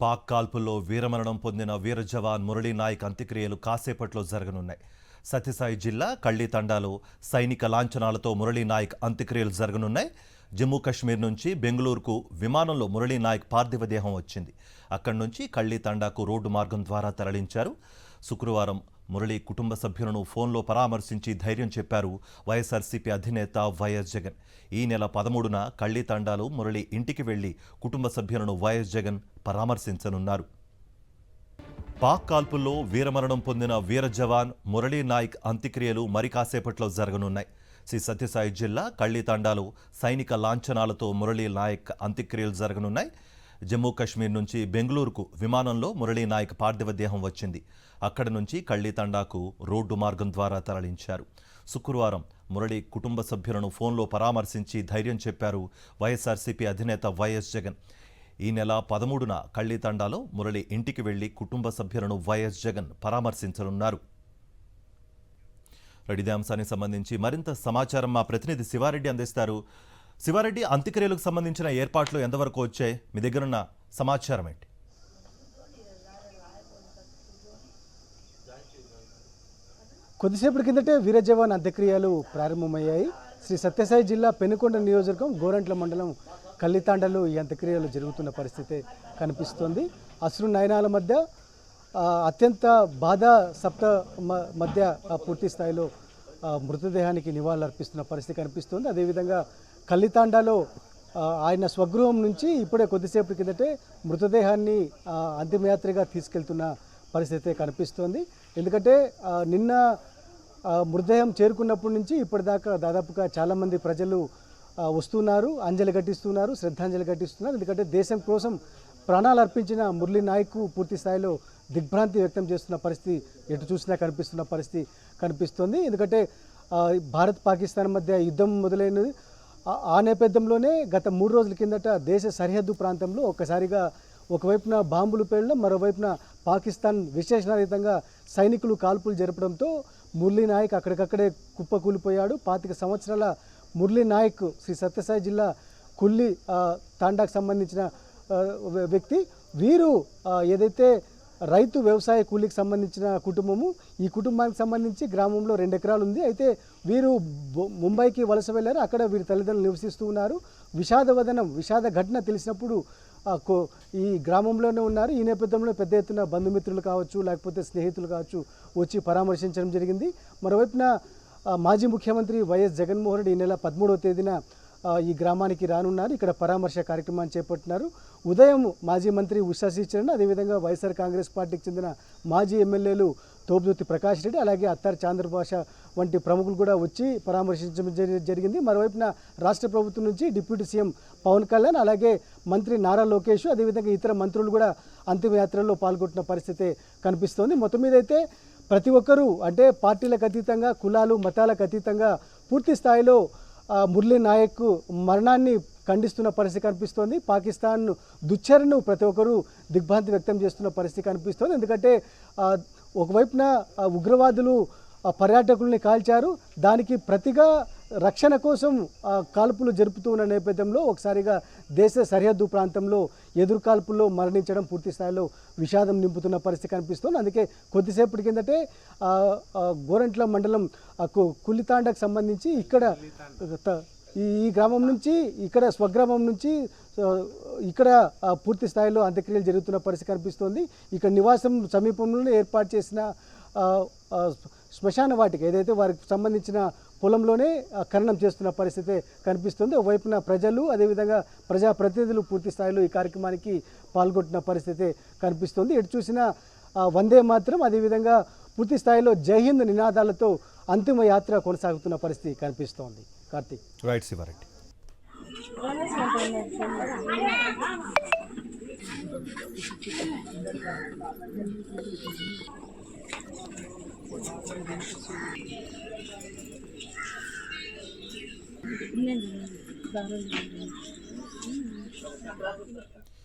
పాక్ కాల్పుల్లో వీరమరణం పొందిన వీర జవాన్ మురళీ నాయక్ అంత్యక్రియలు కాసేపట్లో జరగనున్నాయి. సత్యసాయి జిల్లా కళ్ళీ తండాలో సైనిక లాంఛనాలతో మురళీ నాయక్ అంత్యక్రియలు జరగనున్నాయి. జమ్మూ కాశ్మీర్ నుంచి బెంగళూరుకు విమానంలో మురళీ నాయక్ పార్థివ దేహం వచ్చింది. అక్కడి నుంచి కళ్ళీ తండాకు రోడ్డు మార్గం ద్వారా తరలించారు. శుక్రవారం మురళీ కుటుంబ సభ్యులను ఫోన్లో పరామర్శించి ధైర్యం చెప్పారు వైఎస్ఆర్సీపీ అధినేత వైఎస్ జగన్. ఈ నెల 13న కళ్ళీ తండాలో మురళీ ఇంటికి వెళ్లి కుటుంబ సభ్యులను వైఎస్ జగన్ పరామర్శించనున్నారు. పాక్ కాల్పుల్లో వీరమరణం పొందిన వీర జవాన్ మురళీ నాయక్ అంత్యక్రియలు మరి కాసేపట్లో జరగనున్నాయి. శ్రీ సత్యసాయి జిల్లా కళ్ళీ తండాలో సైనిక లాంఛనాలతో మురళీ నాయక్ అంత్యక్రియలు జరగనున్నాయి. జమ్మూ కాశ్మీర్ నుంచి బెంగళూరుకు విమానంలో మురళీ నాయక్ పార్థివ దేహం వచ్చింది. అక్కడి నుంచి కళ్ళీ తండాకు రోడ్డు మార్గం ద్వారా తరలించారు. శుక్రవారం మురళీ కుటుంబ సభ్యులను ఫోన్లో పరామర్శించి ధైర్యం చెప్పారు వైఎస్ఆర్సీపీ అధినేత వైఎస్ జగన్. ఈ నెల 13న కళ్ళీ తండాలో మురళీ ఇంటికి వెళ్లి కుటుంబ సభ్యులను వైఎస్ జగన్ పరామర్శించనున్నారు. ఇదే అంశానికి సంబంధించి మరింత సమాచారం మా ప్రతినిధి శివారెడ్డి అందిస్తారు. శివారెడ్డి, అంత్యక్రియలకు సంబంధించిన ఏర్పాట్లు ఎంతవరకు వచ్చాయి? మీ దగ్గరున్న సమాచారం ఏంటి? కొద్దిసేపటి కిందటే వీర జవాన్ అంత్యక్రియలు ప్రారంభమయ్యాయి. శ్రీ సత్యసాయి జిల్లా పెనుకొండ నియోజకవర్గం గోరంట్ల మండలం కళ్ళితాండలో ఈ అంత్యక్రియలు జరుగుతున్న పరిస్థితి కనిపిస్తోంది. అశ్రు నయనాల మధ్య అత్యంత బాధ సప్త మధ్య పూర్తి స్థాయిలో మృతదేహానికి నివాళులర్పిస్తున్న పరిస్థితి కనిపిస్తోంది. అదేవిధంగా కళ్ళితాండాలో ఆయన స్వగృహం నుంచి ఇప్పుడే కొద్దిసేపటి కిందటే మృతదేహాన్ని అంతిమయాత్రగా తీసుకెళ్తున్న పరిస్థితి కనిపిస్తోంది. ఎందుకంటే నిన్న మృతదేహం చేరుకున్నప్పటి నుంచి ఇప్పటిదాకా దాదాపుగా చాలామంది ప్రజలు వస్తున్నారు, అంజలి ఘటిస్తున్నారు, శ్రద్ధాంజలి ఘటిస్తున్నారు. ఎందుకంటే దేశం కోసం ప్రాణాలు అర్పించిన మురళీ నాయక్ పూర్తి స్థాయిలో దిగ్భ్రాంతి వ్యక్తం చేస్తున్న పరిస్థితి ఎటు చూసినా కనిపిస్తున్న పరిస్థితి కనిపిస్తోంది. ఎందుకంటే భారత్ పాకిస్తాన్ మధ్య యుద్ధం మొదలైనది. ఆ నేపథ్యంలోనే గత 3 రోజుల కిందట దేశ సరిహద్దు ప్రాంతంలో ఒక్కసారిగా ఒకవైపున బాంబులు పేలడం, మరోవైపున పాకిస్తాన్ విశేషణరహితంగా సైనికులు కాల్పులు జరపడంతో మురళీ నాయక్ అక్కడికక్కడే కుప్పకూలిపోయాడు. 25 సంవత్సరాల మురళీ నాయక్ శ్రీ సత్యసాయి జిల్లా కుల్లి తాండాకు సంబంధించిన వ్యక్తి. వీరు ఏదైతే రైతు వ్యవసాయ కూలీకి సంబంధించిన కుటుంబము, ఈ కుటుంబానికి సంబంధించి గ్రామంలో 2 ఎకరాలు ఉంది. అయితే వీరు ముంబైకి వలస వెళ్ళారు. అక్కడ వీరి తల్లిదండ్రులు నివసిస్తూ ఉన్నారు. విషాద ఘటన తెలిసినప్పుడు ఈ గ్రామంలోనే ఉన్నారు. ఈ నేపథ్యంలో పెద్ద ఎత్తున బంధుమిత్రులు కావచ్చు, లేకపోతే స్నేహితులు కావచ్చు వచ్చి పరామర్శించడం జరిగింది. మరోవైపున మాజీ ముఖ్యమంత్రి వైఎస్ జగన్మోహన్ రెడ్డి ఈ నెల 13వ తేదీన ఈ గ్రామానికి రానున్నారు. ఇక్కడ పరామర్శ కార్యక్రమాన్ని చేపట్టినారు. ఉదయం మాజీ మంత్రి ఉషా శ్రీచరణ్, అదేవిధంగా వైఎస్ఆర్ కాంగ్రెస్ పార్టీకి చెందిన మాజీ ఎమ్మెల్యేలు తోపుదుర్తి ప్రకాష్ రెడ్డి, అలాగే అత్తారి చంద్రభాష వంటి ప్రముఖులు కూడా వచ్చి పరామర్శించడం జరిగింది. మరోవైపున రాష్ట్ర ప్రభుత్వం నుంచి డిప్యూటీ సీఎం పవన్ కళ్యాణ్, అలాగే మంత్రి నారా లోకేష్, అదేవిధంగా ఇతర మంత్రులు కూడా అంతిమయాత్రలో పాల్గొంటున్న పరిస్థితి కనిపిస్తోంది. మొత్తం మీద అయితే ప్రతి ఒక్కరూ అంటే పార్టీలకు అతీతంగా, కులాలు మతాలకు అతీతంగా పూర్తి స్థాయిలో మురళీ నాయక్ మరణాన్ని ఖండిస్తున్న పరిస్థితి కనిపిస్తోంది. పాకిస్తాన్ దుశ్చరణను ప్రతి ఒక్కరూ దిగ్భ్రాంతి వ్యక్తం చేస్తున్న పరిస్థితి కనిపిస్తోంది. ఎందుకంటే ఒకవైపున ఉగ్రవాదులు పర్యాటకుల్ని కాల్చారు, దానికి ప్రతిగా రక్షణ కోసం కాల్పులు జరుపుతూ ఉన్న నేపథ్యంలో ఒకసారిగా దేశ సరిహద్దు ప్రాంతంలో ఎదురు కాల్పుల్లో మరణించడం పూర్తి స్థాయిలో విషాదం నింపుతున్న పరిస్థితి కనిపిస్తోంది. అందుకే కొద్దిసేపటి కిందటే గోరంట్ల మండలం కుల్లితాండకు సంబంధించి ఇక్కడ ఈ గ్రామం నుంచి ఇక్కడ స్వగ్రామం నుంచి ఇక్కడ పూర్తి స్థాయిలో అంత్యక్రియలు జరుగుతున్న పరిస్థితి కనిపిస్తోంది. ఇక్కడ నివాసం సమీపంలోనే ఏర్పాటు చేసిన శ్మశాన వాటిక ఏదైతే వారికి సంబంధించిన పొలంలోనే ఖననం చేస్తున్న పరిస్థితి కనిపిస్తుంది. ఒకవైపున ప్రజలు, అదేవిధంగా ప్రజాప్రతినిధులు పూర్తి స్థాయిలో ఈ కార్యక్రమానికి పాల్గొంటున్న పరిస్థితి కనిపిస్తుంది. ఎటు చూసినా వందే మాత్రం, అదేవిధంగా పూర్తి స్థాయిలో జై హింద్ నినాదాలతో అంతిమ యాత్ర కొనసాగుతున్న పరిస్థితి కనిపిస్తోంది. కార్తీక్. రైట్ శివారెడ్డి.